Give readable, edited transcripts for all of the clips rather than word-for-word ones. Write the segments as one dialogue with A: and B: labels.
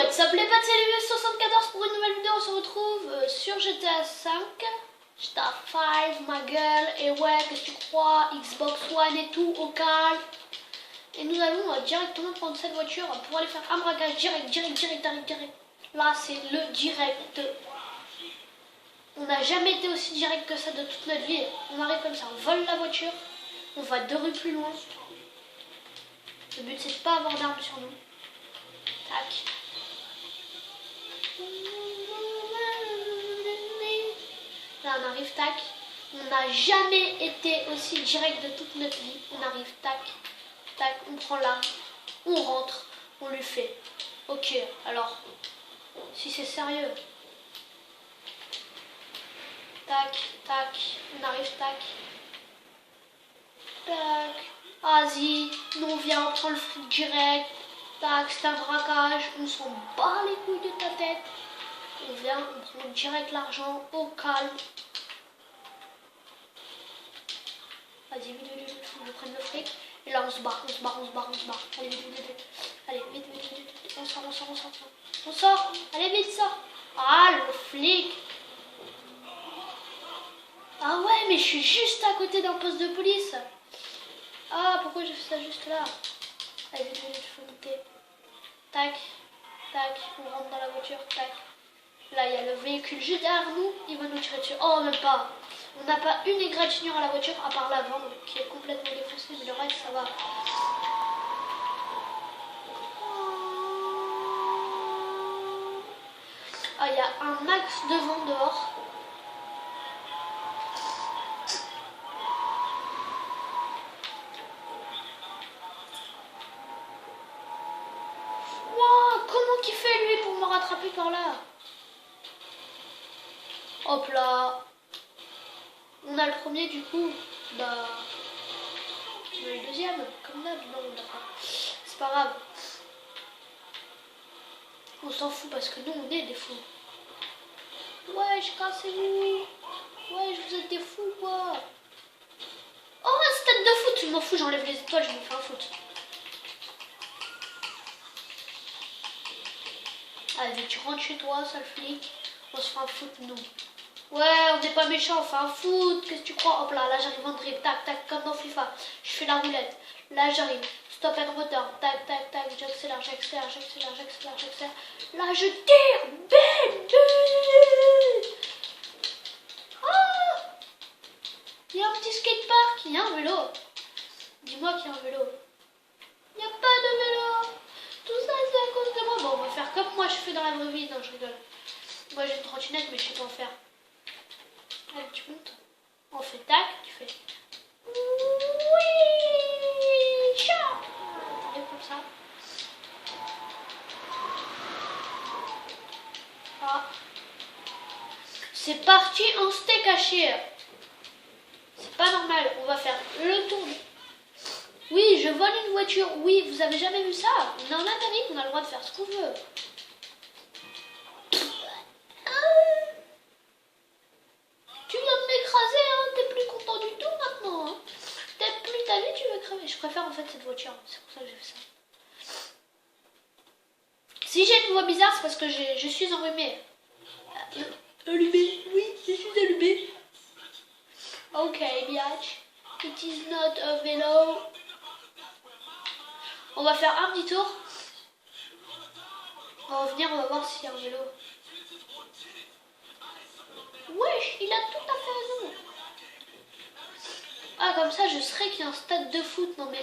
A: what's up les potes, c'est Luvius74 pour une nouvelle vidéo. On se retrouve sur GTA 5, GTA 5, ma gueule, et ouais, qu'est-ce que tu crois, Xbox One et tout, au calme. Et nous allons directement prendre cette voiture pour aller faire un braquage direct. Là, c'est le direct. On n'a jamais été aussi direct que ça de toute notre vie. On arrive comme ça, on vole la voiture, on va 2 rues plus loin. Le but, c'est de pas avoir d'armes sur nous. Tac. Là on arrive, tac. On n'a jamais été aussi direct de toute notre vie. On arrive, tac, tac, on prend l'arme, on rentre, on lui fait. Ok, alors, si c'est sérieux. Tac, tac, on arrive, tac. Tac. Vas-y, nous on vient, on prend le fric direct. Tac, c'est un braquage, on s'en bat les couilles de ta tête. On vient, on prend direct l'argent, au calme. Vas-y, vite, faut que je prenne le fric. Et là, on se barre. Allez, vite. Allez, vite. On sort. Allez, vite, sort. Ah, le flic. Ah ouais, mais je suis juste à côté d'un poste de police. Ah, pourquoi j'ai fait ça juste là? Allez, vite, faut monter. Tac, on rentre dans la voiture, tac. Là, il y a le véhicule juste derrière nous, il va nous tirer dessus. Oh, même pas. On n'a pas une égratignure à la voiture, à part l'avant, qui est complètement défoncée, mais le reste, ça va. Ah, il y a un max de vent dehors. Wow, comment qu'il fait, lui, pour me rattraper par là? Hop là. On a le premier du coup, bah on a le deuxième, comme d'hab, non on n'a pas. C'est pas grave. On s'en fout parce que nous on est des fous. Wesh, cassez-vous. Wesh, vous êtes des fous quoi. Oh, un stade de foot, je m'en fous, j'enlève les étoiles, je me fais un foot. Allez, tu rentres chez toi, sale flic, on se fait un foot nous. Ouais, on n'est pas méchant, on fait un foot, qu'est-ce que tu crois? Hop là j'arrive en dribble, tac, comme dans FIFA. Je fais la roulette, là j'arrive, stop and return, tac, j'accélère. Là je tire, bim. Ah, il y a un petit skatepark, il y a un vélo. Dis-moi qu'il y a un vélo. Il n'y a pas de vélo. Tout ça c'est à cause de moi. Bon, on va faire comme moi je fais dans la vraie vie, non je rigole. Moi j'ai une trottinette mais je sais pas en faire. Allez, tu montes. On fait tac, tu fais. Oui, ciao. T'arrives comme ça. Ah. C'est parti en steak haché. C'est pas normal. On va faire le tour. Oui, je vole une voiture. Oui, vous avez jamais vu ça? On est en Amérique, on a le droit de faire ce qu'on veut. Je préfère en fait cette voiture, c'est pour ça que j'ai fait ça. Si j'ai une voix bizarre, c'est parce que je suis enrhumée. Allumé, oui, je suis allumée. Ok, biatch. It is not a vélo. On va faire un petit tour. On va revenir, on va voir s'il y a un vélo. Wesh, il a tout à fait raison. Ah, comme ça, je serais qu'il y a un stade de foot. Non mais,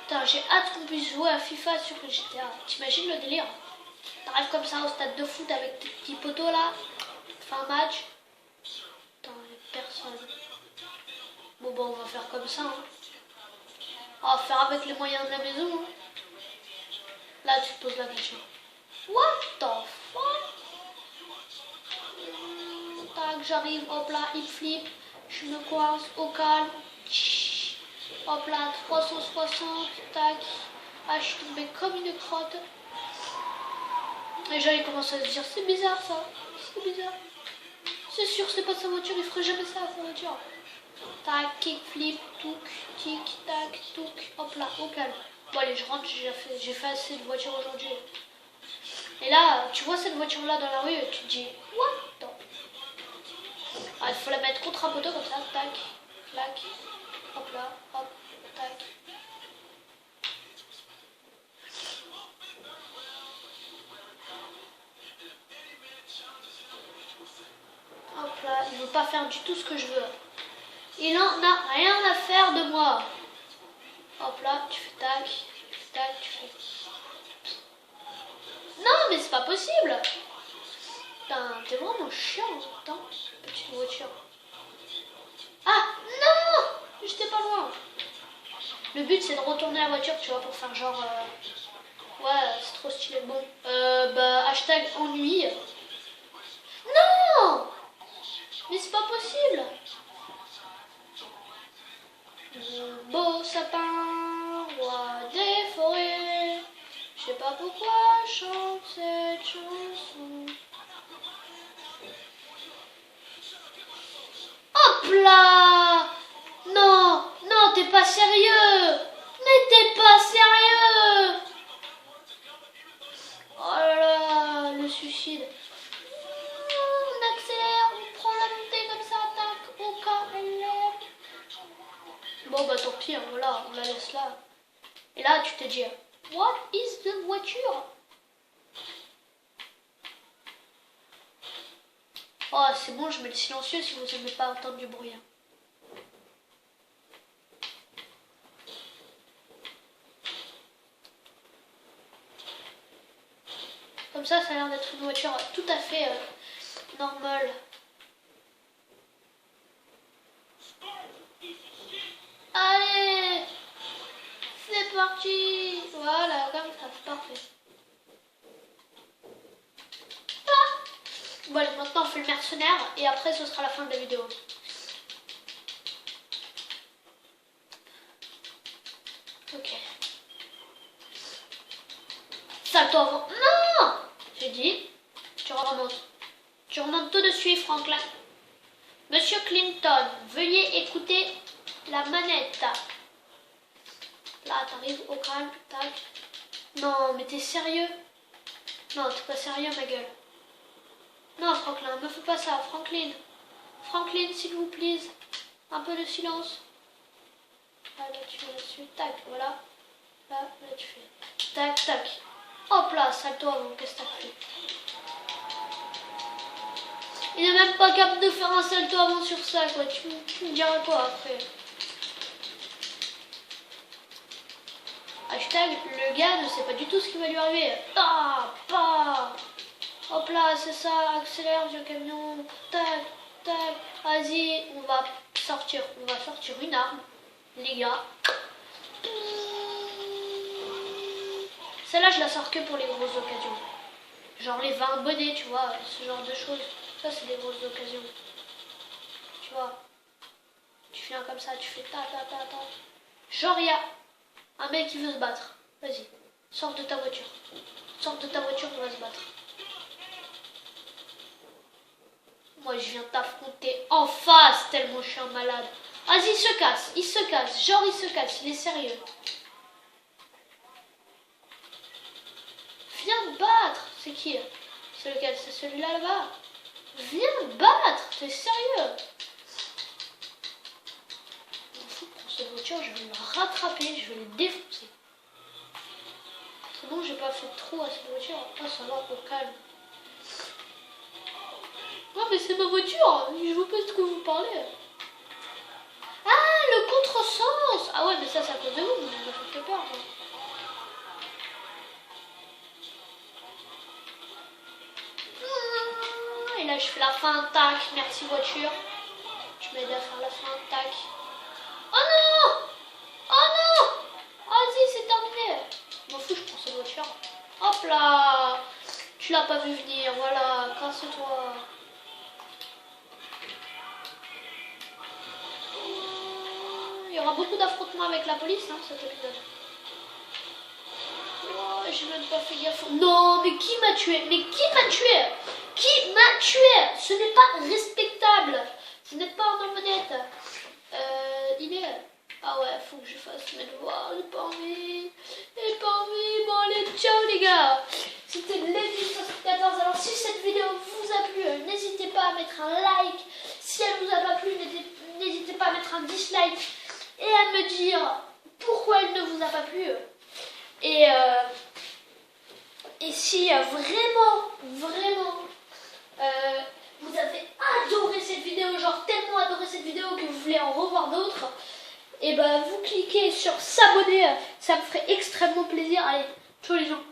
A: putain, j'ai hâte qu'on puisse jouer à FIFA sur le GTA. T'imagines le délire? T'arrives comme ça au stade de foot avec tes petits poteaux là. Fais un match. Putain, il n'y a personne. Bon, on va faire comme ça. Hein. On va faire avec les moyens de la maison. Hein. Là, tu te poses la question. What the fuck? Tac, j'arrive, hop là, il flippe. Je me coince au calme. Hop là, 360, tac. Ah, je suis tombée comme une crotte. Les gens ils commencent à se dire, c'est bizarre ça. C'est bizarre. C'est sûr, c'est pas sa voiture, il ferait jamais ça à sa voiture. Tac, kickflip, touk, tic, tac, touk. Hop là, au calme. Bon allez, je rentre, j'ai fait assez de voitures aujourd'hui. Et là, tu vois cette voiture-là dans la rue, tu te dis, what? Ah, il faut la mettre contre un poteau comme ça, tac, clac, hop là, hop, tac. Hop là, il veut pas faire du tout ce que je veux. Il en a rien à faire de moi. Hop là, tu fais tac, tu fais... Non, mais c'est pas possible. Putain, t'es vraiment chiant en même temps, petite voiture. Ah, non, j'étais pas loin. Le but, c'est de retourner la voiture, tu vois, pour faire genre... Ouais, c'est trop stylé. Bon, bah, hashtag ennui. Non, mais c'est pas possible. Beau sapin, roi des forêts, je sais pas pourquoi je chante cette chanson. Hop là! Non, non, t'es pas sérieux! Mais t'es pas sérieux! Oh là là, le suicide. On accélère, on prend la montée comme ça, tac, au cas Bon bah tant pis, hein, voilà, on la laisse là. Et là tu te dis, what is the voiture? Oh c'est bon, je mets le silencieux si vous n'aimez pas entendre du bruit. Hein. Comme ça a l'air d'être une voiture tout à fait normale. Allez, c'est parti. Voilà, comme ça, c'est parfait. Bon allez, maintenant on fait le mercenaire et après ce sera la fin de la vidéo. Ok. Salto avant. Non! J'ai dit, tu remontes. Tu remontes tout de suite, Franklin. Monsieur Clinton, veuillez écouter la manette. Là, t'arrives au calme, tac. Non, mais t'es sérieux? Non, t'es pas sérieux, ma gueule. Non, Franklin, me fais pas ça, Franklin. Franklin, s'il vous plaît. Un peu de silence. Là, tu fais là-dessus. Tac, voilà. Là, tu fais. Tac, tac. Hop là, salto avant, qu'est-ce que t'as fait? Il n'est même pas capable de faire un salto avant sur ça, quoi. Tu me diras quoi après? Hashtag, le gars ne sait pas du tout ce qui va lui arriver. Ah, pas. Hop là, c'est ça, accélère, vieux camion. Tac, tac. Vas-y, on va sortir une arme, les gars. Celle-là, je la sors que pour les grosses occasions. Genre les 20 bonnets, tu vois, ce genre de choses. Ça, c'est des grosses occasions. Tu vois. Tu fais un comme ça, tu fais ta. Genre, il y a un mec qui veut se battre. Vas-y, sors de ta voiture. Sors de ta voiture, on va se battre. Moi, je viens t'affronter en face, tellement je suis un malade. Vas-y, il se casse. Genre, il se casse, il est sérieux. Viens me battre. C'est qui? C'est lequel? C'est celui-là là-bas? Viens me battre. T'es sérieux? Pour cette voiture, je vais me rattraper, je vais les défoncer. C'est bon, j'ai pas fait trop à cette voiture. Oh, ça va, au calme. Non, mais c'est ma voiture. Je vois pas de quoi vous parlez. Ah, le contresens. Ah ouais, mais ça, c'est à cause de vous. Vous me faites peur. Moi. Et là, je fais la fin, tac. Merci, voiture. Tu m'aides à faire la fin, tac. Oh non! Oh non! Vas-y, c'est terminé. Je m'en fous, je prends cette voiture. Hop là! Tu l'as pas vu venir, voilà, casse-toi. Il y aura beaucoup d'affrontements avec la police, hein, cet épisode. Oh, j'ai même pas fait gaffe. Non, mais qui m'a tué? Mais qui m'a tué? Qui m'a tué? Ce n'est pas respectable. Vous n'êtes pas en malhonnête. Il est... Ah ouais, faut que je fasse mes devoirs. J'ai pas envie. Bon, allez, ciao les gars. C'était l'édition. vidéo vous a plu, n'hésitez pas à mettre un like. Si elle vous a pas plu, n'hésitez pas à mettre un dislike et à me dire pourquoi elle ne vous a pas plu. Et si vraiment vous avez adoré cette vidéo, genre tellement adoré cette vidéo que vous voulez en revoir d'autres, et ben vous cliquez sur s'abonner, ça me ferait extrêmement plaisir. Allez, ciao les gens.